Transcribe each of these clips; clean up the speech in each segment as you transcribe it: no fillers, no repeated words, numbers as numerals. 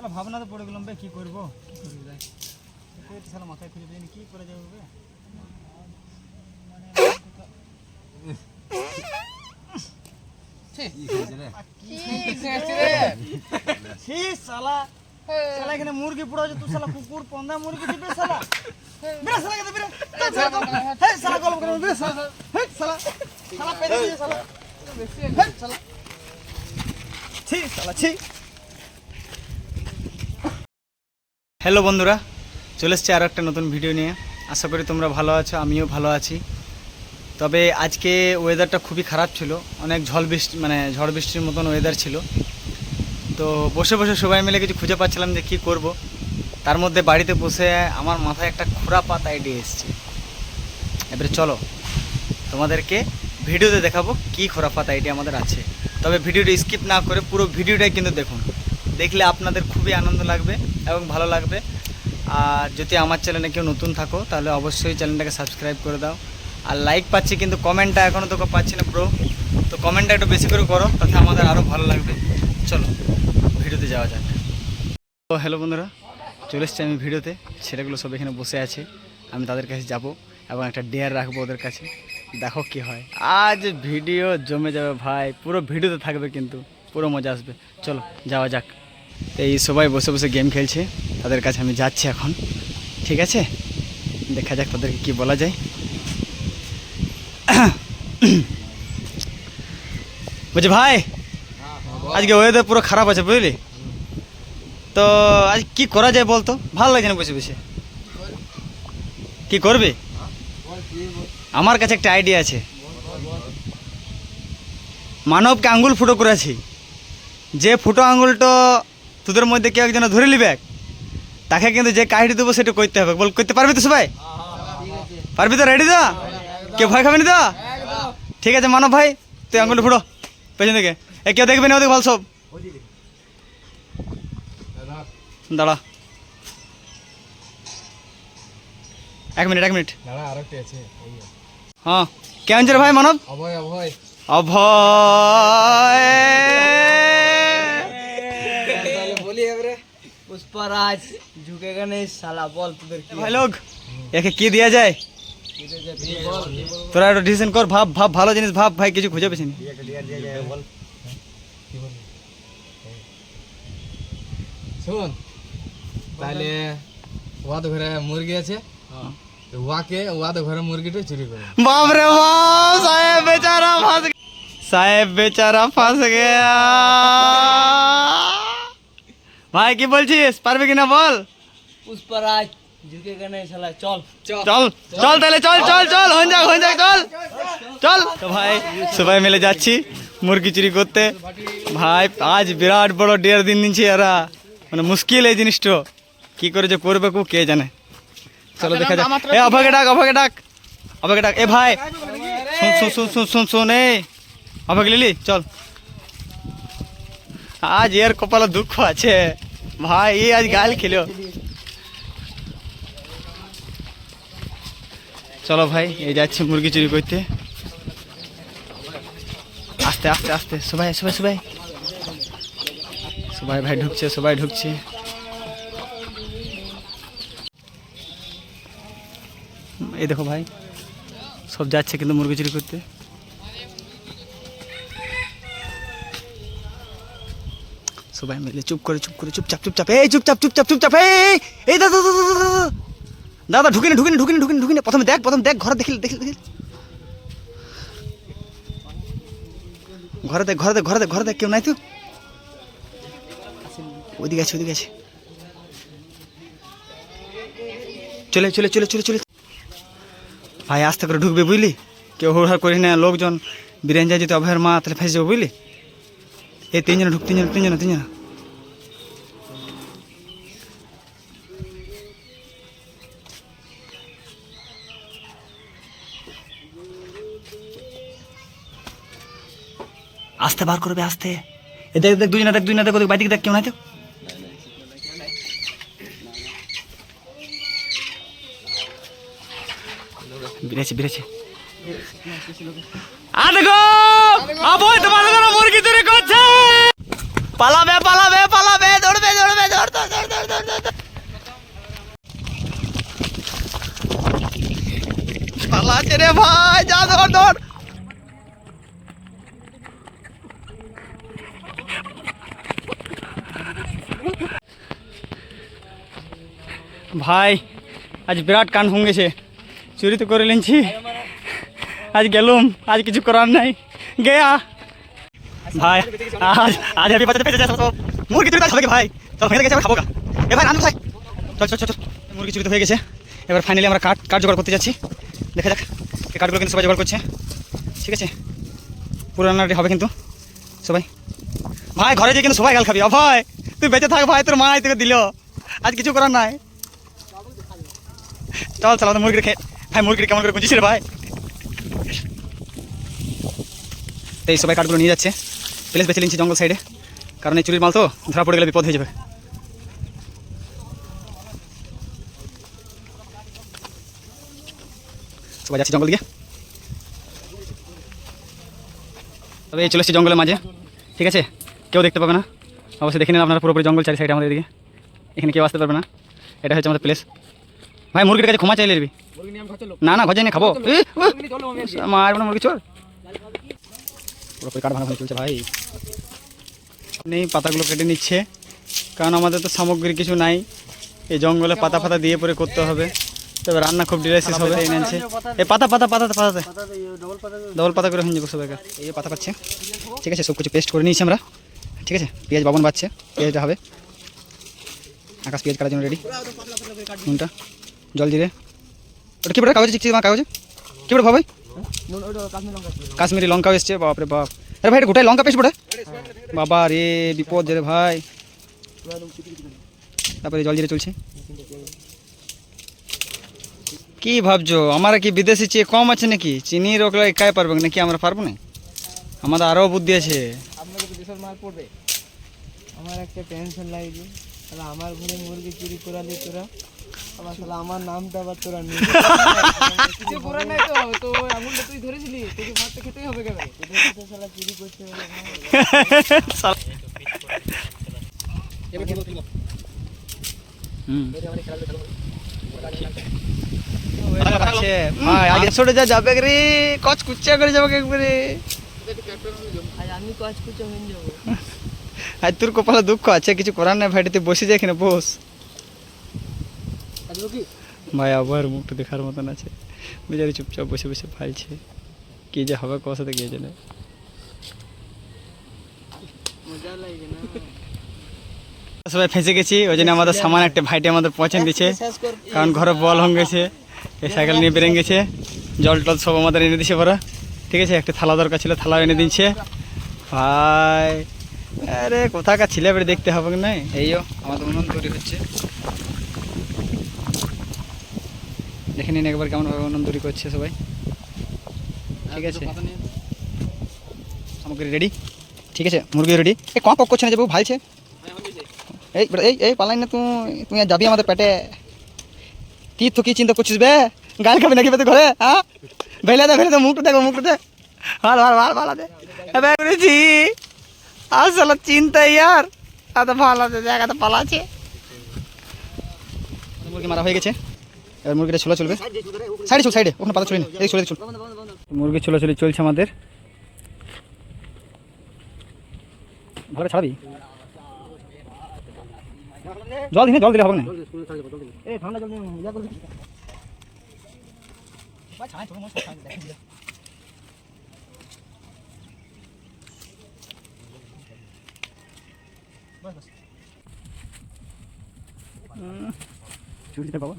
শালা ভাবনাতে পড়ে গেলাম বে, কি করবো শালা মাথায় খুঁজে পাইনি কি করে যাবো বে। এখানে মুরগি পুরো তুই শালা কুকুর পন্দা মুরগি দিবে শালা বেরে শালা কে বেরে হে শালা গল্প করে বেরে শালা হে শালা শালা পেরে দিয়ে শালা হে শালা ছি শালা ছি। হ্যালো বন্ধুরা, চলে এসেছি আরও একটা নতুন ভিডিও নিয়ে। আশা করি তোমরা ভালো আছো, আমিও ভালো আছি। তবে আজকে ওয়েদারটা খুবই খারাপ ছিল, অনেক ঝড় বৃষ্টির মতন ওয়েদার ছিল। তো বসে বসে সবাই মিলে কিছু খুঁজে পাচ্ছিলাম যে কী করব। তার মধ্যে বাড়িতে বসে আমার মাথায় একটা খোরাপাত আইডিয়া এসছে। এবারে চলো তোমাদেরকে ভিডিওতে দেখাবো কী খোরাপাত আইডিয়া আমাদের আছে। তবে ভিডিওটা স্কিপ না করে পুরো ভিডিওটাই কিন্তু দেখুন, দেখলে আপনাদের খুবই আনন্দ লাগবে এবং ভালো লাগবে। আর যদি আমার চ্যানেলে কেউ নতুন থাকো তাহলে অবশ্যই চ্যানেলটাকে সাবস্ক্রাইব করে দাও। আর লাইক পাচ্ছি কিন্তু কমেন্টটা এখনও তো পাচ্ছি না ব্রো, তো কমেন্টটা একটু বেশি করে করো, তাতে আমাদের আরও ভালো লাগবে। চলো ভিডিওতে যাওয়া যাক। তো হ্যালো বন্ধুরা, চলে এসছি আমি ভিডিওতে। ছেলেগুলো সব এখানে বসে আছে, আমি তাদের কাছে যাব এবং একটা ডেয়ার রাখবো ওদের কাছে। দেখো কি হয়, আজ ভিডিও জমে যাবে ভাই, পুরো ভিডিওতে থাকবে কিন্তু পুরো মজা আসবে। চলো যাওয়া যাক। এই সবাই বসে বসে গেম খেলছে, তাদের কাছে আমি যাচ্ছি এখন। ঠিক আছে, দেখা যাক তাদেরকে কি বলা যায়। বলছি ভাই, আজকে ওয়েদার পুরো খারাপ আছে বুঝলি, তো আজ কি করা যায় বলতো? ভালো লাগছে না বসে বসে, কি করবি? আমার কাছে একটা আইডিয়া আছে। মানবকে আঙ্গুল ফুটো করেছি, যে ফুটো আঙ্গুলটা তোদের মধ্যে কেউ একজন ধরে নিবে, তাকে কিন্তু যে কাহিনী দেবো সেটা করতে হবে। বল করতে পারবি তো সবাই? পারবি তো? রেডি তো? কেউ ভয় খাবেনি তো? ঠিক আছে মানব ভাই, তুই আঙ্গুলটা ফুটো পেছন থেকে। কেউ দেখবি না ওদিকে, ভালো সব দাঁড়া। এক মিনিট হ্যাঁ, কেমন রে ভাই মানব? অভয় অভয় অভয় বলি এবারে পুষ্পরাজ ঝুঁকেগা নেই শালা। বল তোদের কি ভাই লোক, একে কি দেয়া যায়? তোরা একটু ডিসিশন কর, ভাব ভাব, ভালো জিনিস ভাব ভাই, কিছু খুঁজে পেছিস। শোন তাহলে ওয়াদ ঘরে মুরগি আছে, ওয়াদ ঘরে মুরগিটা চুরি করে। বাপ রে বাপ, সাহেব বেচারা ফাঁস গয়া, সাহেব বেচারা ফাঁস গয়া। ভাই কি বলছিস, পারবে কিনা বল? পুষ্পরাজ ঝুঁকেগা নেই শালা। চল চল চল তাহলে, চল চল চল, হয়ে যাক চল চল। তো ভাই সবাই মিলে যাচ্ছি মুরগি চুরি করতে। ভাই আজ বিরাট বড় ডেয়ার দিন নিচ্ছে এরা, মানে মুশকিল এই জিনিসটা, কি করে যে করবে কো কে জানে। চলো দেখা যাক। এ অভয়কে ডাক, অভয়কে ডাক, অভয়কে ডাক। এ ভাই শুন শুন শুন শুন শুন, এ অভয়কে লিলি চল। আজ এর কপালে দুঃখ আছে ভাই, এ আজ গাল খেলো। চলো ভাই, এই যাচ্ছে মুরগি চুরি করতে। আস্তে আস্তে আস্তে, সবাই সবাই সবাই সবাই ভাই ঢুকছে, সবাই ঢুকছে। এই দেখো ভাই, সব যাচ্ছে কিন্তু মুরগি চুরি করতে। সবাই মিলে চুপ করে চুপচাপ চুপচাপ, এই চুপচাপ চুপচাপ চুপচাপ। এই দাদা দাদা ঢুকিনি ঢুকিনি ঢুকিনি ঢুকিনি ঢুকিনি, প্রথমে দেখ ঘরে দেখি ঘরে দেখ কেউ নাই তো। ওইদিকে আছে চলে ভাই, আস্তে করে ঢুকবে বুঝলি, কেউ হুড়হাড় করি না। লোকজন বিরিয়ানি যায় যদি অভয়ের মা, তাহলে ফেসে যাবো বুঝলি। এই তিনজনে ঢুক, তিনজনে আস্তে বার করবে, আস্তে। এ দেখ দুই না দেখ ওদিকে বাইদিকে দেখ, কেউ নাই তো। বেড়েছে দেখো অভয় তোমাদের মুরগি চুরি করছে। পালাবে দৌড়বে, ধর। আছে রে ভাই, যা ধর ধর। ভাই আজ বিরাট কান হয়ে গেছে, চুরি তো করে নিচ্ছি, আজ গেলুম, আজ কিছু করার নাই, গেয়া ভাই। আজ আজ হ্যাপি বাচ্চাতে পেয়েছে সব মুরগি চুরি হবে কি ভাই, চল ভেঙে গেছে, খাবো গা এ ভাই, রান্না ভাই, চল চল চল চল। মুরগি চুরি তো হয়ে গেছে, এবার ফাইনালি আমরা কাঠ জোগাড় করতে যাচ্ছি। দেখা যাক এই কাঠগুলো কিন্তু সবাই জোগাড় করছে, ঠিক আছে, পুরো রান্নাটি হবে কিন্তু সবাই। ভাই ঘরে যেয়ে কিন্তু সবাই গাল খাবি, ভাই তুই বেঁচে থাক ভাই, তোর মা তোকে দিল, আজ কিছু করার নাই। চল চল আমাদের মুরগিটা খেয়ে, ভাই মুরগিটা কেমন করে বুঝিস রে ভাই। তো এই সবাই কাঠগুলো নিয়ে যাচ্ছে, প্লেস বেছে নিচ্ছি জঙ্গল সাইডে, কারণ এই চুরির মাল তো ধরা পড়ে গেলে বিপদ হয়ে যাবে। সবাই যাচ্ছি জঙ্গল দিকে। তবে এই চলে এসেছি জঙ্গলের মাঝে, ঠিক আছে, কেউ দেখতে পাবে না, অবশ্যই দেখে নিন আপনারা পুরোপুরি জঙ্গল চারি সাইডে আমাদের এদিকে, এখানে কেউ আসতে পারবে না, এটা হচ্ছে আমাদের প্লেস। ভাই মুরগির কাছে ক্ষমা চাইলে দিবি, না না ঘরে নিয়ে খাবো, মার মানে মুরগি চোর, পুরোপুরি কাঠ ভাঙা চলছে ভাই। নেই পাতাগুলো কেটে নিচ্ছে, কারণ আমাদের তো সামগ্রী কিছু নাই, এই জঙ্গলে পাতা ফাতা দিয়ে পরে করতে হবে, তবে রান্না খুব ডিলাইসিস হবে। এই নেনছে এই পাতাতে ডবল পাতা করে হয়ে যাবো সবাইকে, এই পাতা পাচ্ছে, ঠিক আছে, সব কিছু পেস্ট করে নিয়েছি আমরা, ঠিক আছে, পেঁয়াজ বাবন বাচ্ছে, পেঁয়াজটা হবে, আকাশ পেঁয়াজ কাটার জন্য রেডি, নুনটা, জল জিরে, ওটা কী বলে কাগজে চিকচিক কাগজে কী বলে ভাই, কাশ্মীরি লঙ্কাও এসছে, বাপরে বাপ, আরে ভাই এটা গোটাই লঙ্কা পেস্ট বটে, বাবা রে বিপদ রে ভাই। তারপরে জল জিরে চলছে। কি ভাবছো আমরা কি বিদেশি চেয়ে কম আছে নাকি, চিনির ওগুলো একাই পারবে নাকি, আমরা পারবো না, আমাদের আরও বুদ্ধি আছে। আপনাকে তো দেশের মার পড়বে, আমার একটা টেনশন লাগছে, তাহলে আমার ঘরে মুরগি চুরি করালি তোরা, আবার তাহলে আমার নামটা আবার তোরা নিয়ে কিছু করার নাই তো, তো আঙুলটা তুই ধরেছিলি, তোকে ভাতটা খেতেই হবে কেন, তোদের তো শালা চুরি করছে যা যাবে রে কচ কুচ্চা করে যাবে একবারে, আমি কাজ করতে হয়ে যাবো। আর তোর কপালে দুঃখ আছে, কিছু করার নাই ভাই, তুই বসে যা এখানে বস ভাই, আবার মুখটা দেখার মতন আছে, বেচারি চুপচাপ বসে বসে ফাইলছে, কি যে হবে কোর সাথে গিয়ে জানে, মজা লাগে না। সবাই ফেঁসে গেছি, ওই জন্য আমাদের সামান একটা ভাইটি আমাদের পছন্দ দিচ্ছে, কারণ ঘরে বল হয়ে গেছে, এই সাইকেল নিয়ে বেরিয়ে গেছে, জল টল সব আমাদের এনে দিচ্ছে পরে, ঠিক আছে, একটা থালা দরকার ছিল, থালা এনে দিচ্ছে ভাই। আরে কোথাকার ছিলে বেড়ে দেখতে হবে না, এইও আমাদের উনুন তৈরি হচ্ছে, দেখে নিন একবার কেমনভাবে উনুন তৈরি করছে সবাই, ঠিক আছে, সামগ্রী রেডি, ঠিক আছে, মুরগি রেডি। এই কম পক করছে না যে বউ ভালছে, এই এই এই পালাই না তুই আর যাবি আমাদের পেটে, কি তো কি চিন্তা করছিস বে, গাল খাবি নাকি বেতে ঘরে, হ্যাঁ ভেলে দে মুখটা দেখো, মুখটা দে, ভালো দে এবার করেছি আসলে চিন্তা ইয়ার, এত ভালো আছে জায়গাতে পালাচ্ছে। মুরগি মারা হয়ে গেছে, এবার মুরগিটা ছোলা চলবে, সাইডে ওখানে পাতা চলে না, এই চলে চল, মুরগি ছোলাছুলি চলছে আমাদের, ভালো করে ছাড়াবি, জল দিলে হবে না, এই ঠান্ডা জল নিয়ে ইয়া করবি ভাই, ছাই ছোট মোট ছাই দেখেন বাস চুরিতে বাবা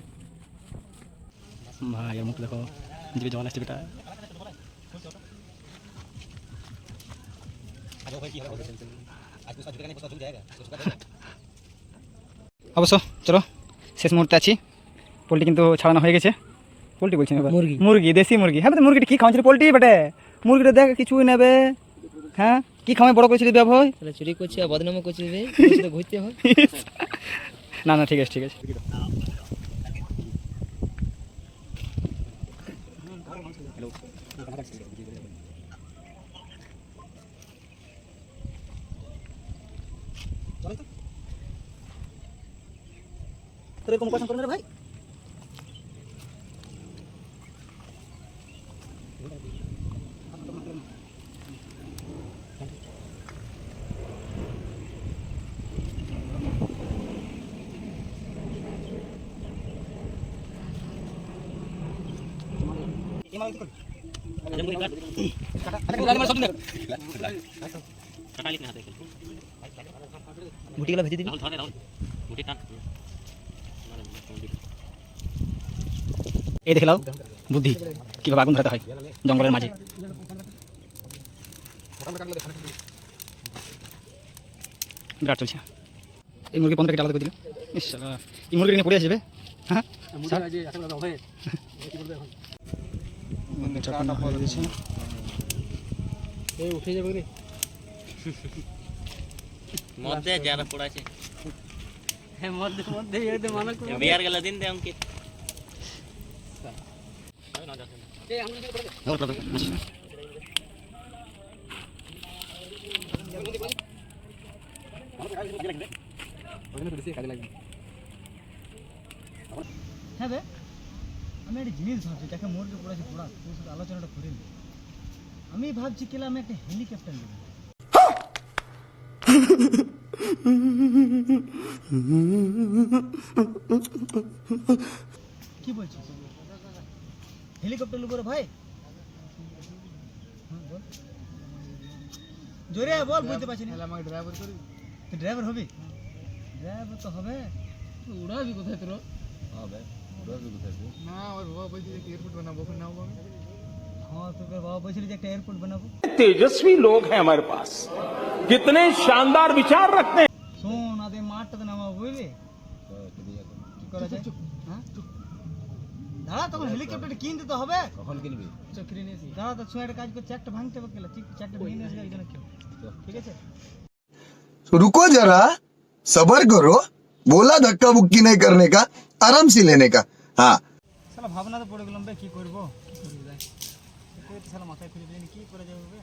ভাই, মুখ দেখো জিভে জল আসছে বেটা, অবশ্য চলো শেষ মুহূর্তে আছি, পোলট্রি কিন্তু ছাড়ানো হয়ে গেছে, পোলট্রি বলছি না, মুরগি দেশি মুরগি, হ্যাঁ মুরগিটা কী খাওয়াচ্ছিল, পোলট্রি বেটে, মুরগিটা দেখ কিছুই নেবে, হ্যাঁ কী খাওয়াই বড় করেছিলি দেব ভাই, তাহলে চুরি করছি আর বদনামও করছি রে, ঘুরতে হয় না ঠিক আছে তোর এরকম কথা করে না ভাই, গুটিগুলো ভেজে দিবি। এই দেখে নাও বুদ্ধি কিভাবে আগুন ধরাতে হয় জঙ্গলের মাঝে। বিরাট চলছে। এই মুরগি 15 প্যাকেট আলাদা করে দিল। ইস শালা, এই মুরগি নিয়ে পড়ে আসবে। হ্যাঁ উঠে যাবে রে মধ্যে যারা পড়াছে হ্যাঁ মধ্যে মধ্যে এতে মানা করে বিয়ার গেল দিন দে অঙ্কিত হ্যাঁ বে, আমি একটা জিনিস ভাবছি, যাকে মুরগি পড়েছে পড়া, তোর সাথে আলোচনাটা করে নি। আমি ভাবছি কেলা আমি একটা হেলিকপ্টার নেব। কি বলছিস? হেলিকপ্টার নেবো রে ভাই? হ্যাঁ, বল। জোরে বল, বুঝতে পারছি না। আমাকে ড্রাইভার করবি তুই ড্রাইভার হবি? ড্রাইভার তো হবে। তুই উড়াবি কোথায় তোর না ওর বাবা বলছে যে এয়ারপোর্ট বানাবো ওখানে নাও আমি हाँ तो फिर बाबा बोल कि एयरपोर्ट बनाबो। तेजस्वी लोग हैं हमारे पास, कितने शानदार विचार रखते हैं। শোন আদে মাঠটা তো নামাবো বুঝলি? কি করা যায়? হ্যাঁ দাঁড়া, তখন হেলিকপ্টারটা কিনতে তো হবে। কখন কিনবি চক্রি নিয়েছি দাঁড়া, তো ছয় একটা কাজ করে চারটা ভাঙতে হবে গেলে, ঠিক চারটা ভেঙে নিয়ে আসলে একজন কেউ, ঠিক আছে? रुको जरा सबर करो, बोला धक्का बुक्की नहीं करने का, आराम से लेने का। हाँ শালা ভাবনা তো পড়ে গেলাম বে, কি করব কি করব যাই কই তো শালা মাথায় খুঁজে পেলাম কি করা যাবে বে।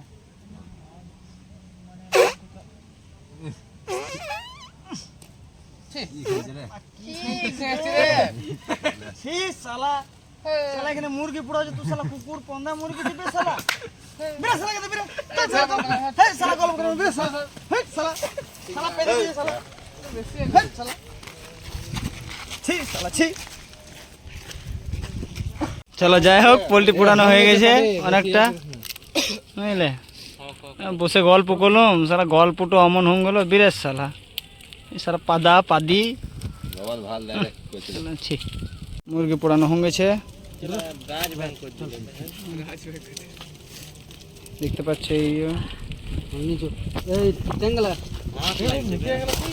ছি শালা, শালা এখানে মুরগি পোড়া হচ্ছে, তুই শালা কুকুর পন্দা মুরগি দিবে শালা। বিরা শালা কে বিরা, হে শালা গল্প করে বিরা শালা, হে শালা শালা পেদে দিয়ে শালা, হে শালা ছি শালা ছি। চলো যাই হোক, পোল্ট্রি পোড়ানো হয়ে গেছে অনেকটা বুঝলে, বসে গল্প করলাম, সারা গল্পটা অমন হয়ে গেল বিরেশ শালা, এই সারা পাদা পাদি ছি। মুরগি পোড়ানো হয়ে গেছে গাছ ভাঙ করে দিল দেখতে পাচ্ছি। এই টেঙ্গলা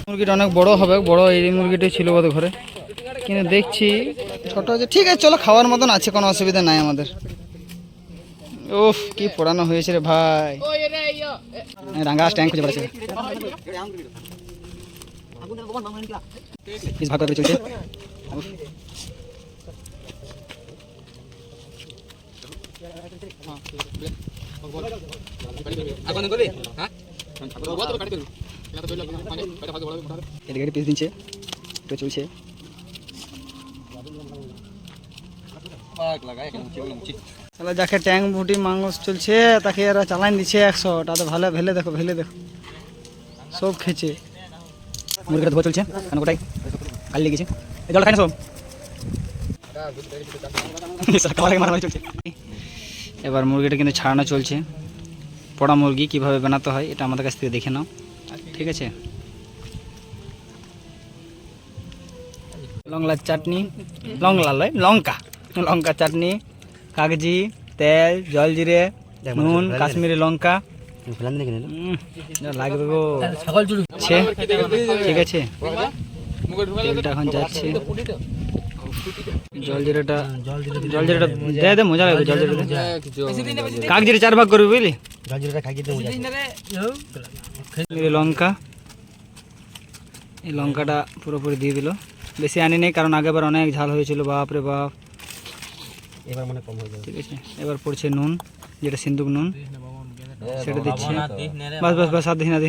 মুরগিটা অনেক বড় হবে, বড় এই মুরগিটাই ছিল বোধ ঘরে, কিন্তু দেখছি ছোট আছে। ঠিক আছে চলো, খাওয়ার মতন আছে, কোনো অসুবিধা নাই আমাদের। উফ কি পোড়ানো হয়েছে রে ভাই, রাঙ্গা ট্যাঙ্ক খুঁজে পড়েছে। পিস ভাগ করে চলছে। এদিকে পিস দিচ্ছে, এটা চলছে। তাহলে যাকে ট্যাঙ্ক বুটি মাংস চলছে তাকে এরা চালান দিচ্ছে 100, তাতে ভালো ভেলে দেখো, ভেলে দেখো সব খেছে। মুরগিটা ধোয়া চলছে, কেন কোটাই কাল লেগেছে, এই জল খাই না সব। চলছে এবার মুরগিটা কিন্তু ছাড়ানো চলছে। পোড়া মুরগি কিভাবে বানাতে হয় এটা আমাদের কাছ থেকে দেখে নাও, ঠিক আছে? লঙ্কার চাটনি, লঙ্কা চাটনি, কাগজি, তেল, জল জিরে, নুন, কাশ্মীরি লঙ্কা লাগবে গো, ঠিক আছে? তেলটা এখন যাচ্ছে, জল জিরাটা দে দে, মজা লাগবে জল জিরাটা। কাগজিরে 4 ভাগ করবি বুঝলি, লঙ্কা, এই লঙ্কাটা পুরোপুরি দিয়ে দিল, বেশি আনি নেই কারণ আগেবার অনেক ঝাল হয়েছিল, বাপ রে বাপ। এবার মনে কম হয়ে যাবে, ঠিক আছে? এবার পড়ছে নুন, যেটা সিন্দুক নুন, সেটা দিচ্ছে। বাস আর দিস না,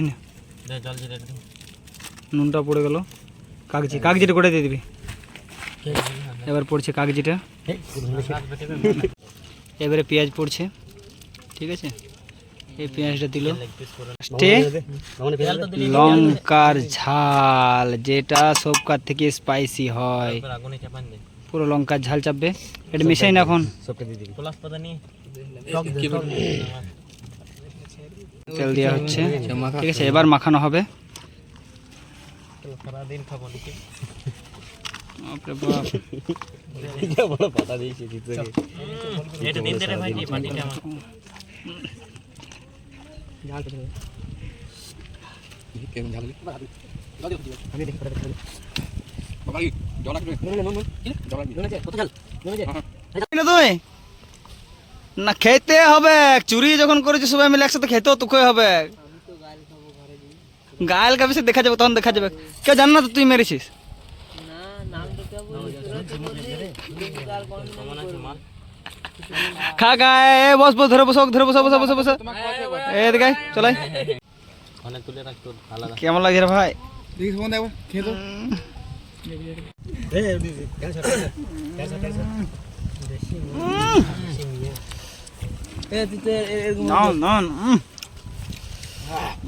নুনটা পড়ে গেল। কাগজিটা করে দিয়ে দিবি। এবার পড়ছে কাগজিটা, এবারে পেঁয়াজ পড়ছে, ঠিক আছে? এই পেঁয়াজটা দিল, লঙ্কার ঝাল যেটা সবকার থেকে স্পাইসি হয়, পুরো লঙ্কার ঝাল চাপবে। এটা মিশাই না এখন, তেল দেওয়া হচ্ছে। ঠিক আছে, এবার মাখানো হবে। বাপরে বাপ। তুই না খেতে হবে, চুরি যখন করেছিস সবাই মিলে একসাথে খেতেও তোকে হবে। গায়েল কাবে সে দেখা যাবে, তখন দেখা যাবে। কেউ জান না তো তুই মেরেছিস। না নাম তো কে বলি তোরা তো বললি কাল কোন খা গায়ে, বস বস, ধরে বসো, ধরে বসো, বসো বসো বসো। এদিকে চলাই। কেমন লাগছে রে ভাই?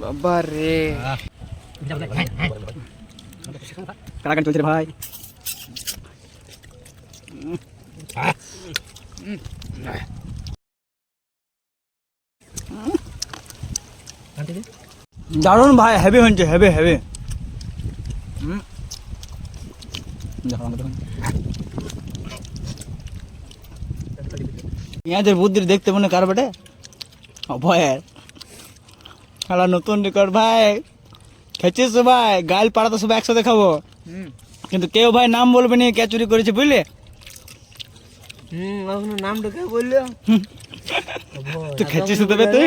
বাবা রে, কারাগার চলছে রে ভাই। দারুণ ভাই, হেভি হচ্ছে, হেভি হেভি। পেঁয়াজের বুদ্ধি দেখতে মনে কার বেটে ভয়ের খেলা নতুন রেকর্ড ভাই। খেয়েছিস সবাই, গাইল পাড়া তো সবাই একসাথে খাবো, কিন্তু কেউ ভাই নাম বলবে না কে চুরি করেছে, বুঝলে? নামটা কে বললো? তুই খেয়েছিস তবে তুই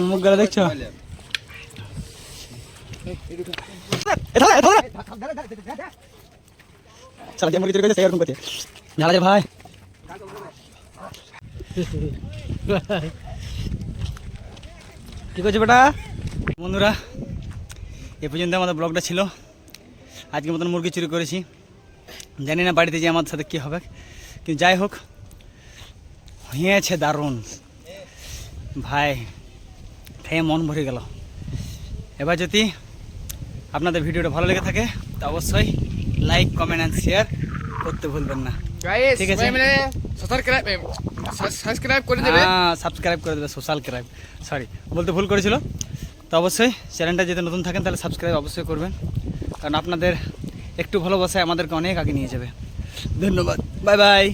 মুখ গেলে দেখছো? চালা দিয়ে মুরগি চুরি করেছে, সেই এরকম করছে। ঝালা যে ভাই, কি করছে বেটা? বন্ধুরা, এ পর্যন্ত আমাদের ব্লগটা ছিল। আজকের মতন মুরগি চুরি করেছি, জানি না বাড়িতে যে আমার সাথে কী হবে, কিন্তু যাই হোক হয়েছে দারুণ ভাই, খেয়ে মন ভরে গেল। এবার যদি আপনাদের ভিডিওটা ভালো লেগে থাকে তো অবশ্যই লাইক, কমেন্ট অ্যান্ড শেয়ার করতে ভুলবেন না। ঠিক আছে, সাবস্ক্রাইব করে দেবে। হ্যাঁ, সাবস্ক্রাইব করে দেবে, সোশ্যাল ক্রাইব, সরি বলতে ভুল করেছিল। তো অবশ্যই চ্যানেলটা যদি নতুন থাকেন তাহলে সাবস্ক্রাইব অবশ্যই করবেন, কারণ আপনাদের একটু ভালোবাসায় আমাদেরকে অনেক আগে নিয়ে যাবে। ধন্যবাদ, বাই বাই।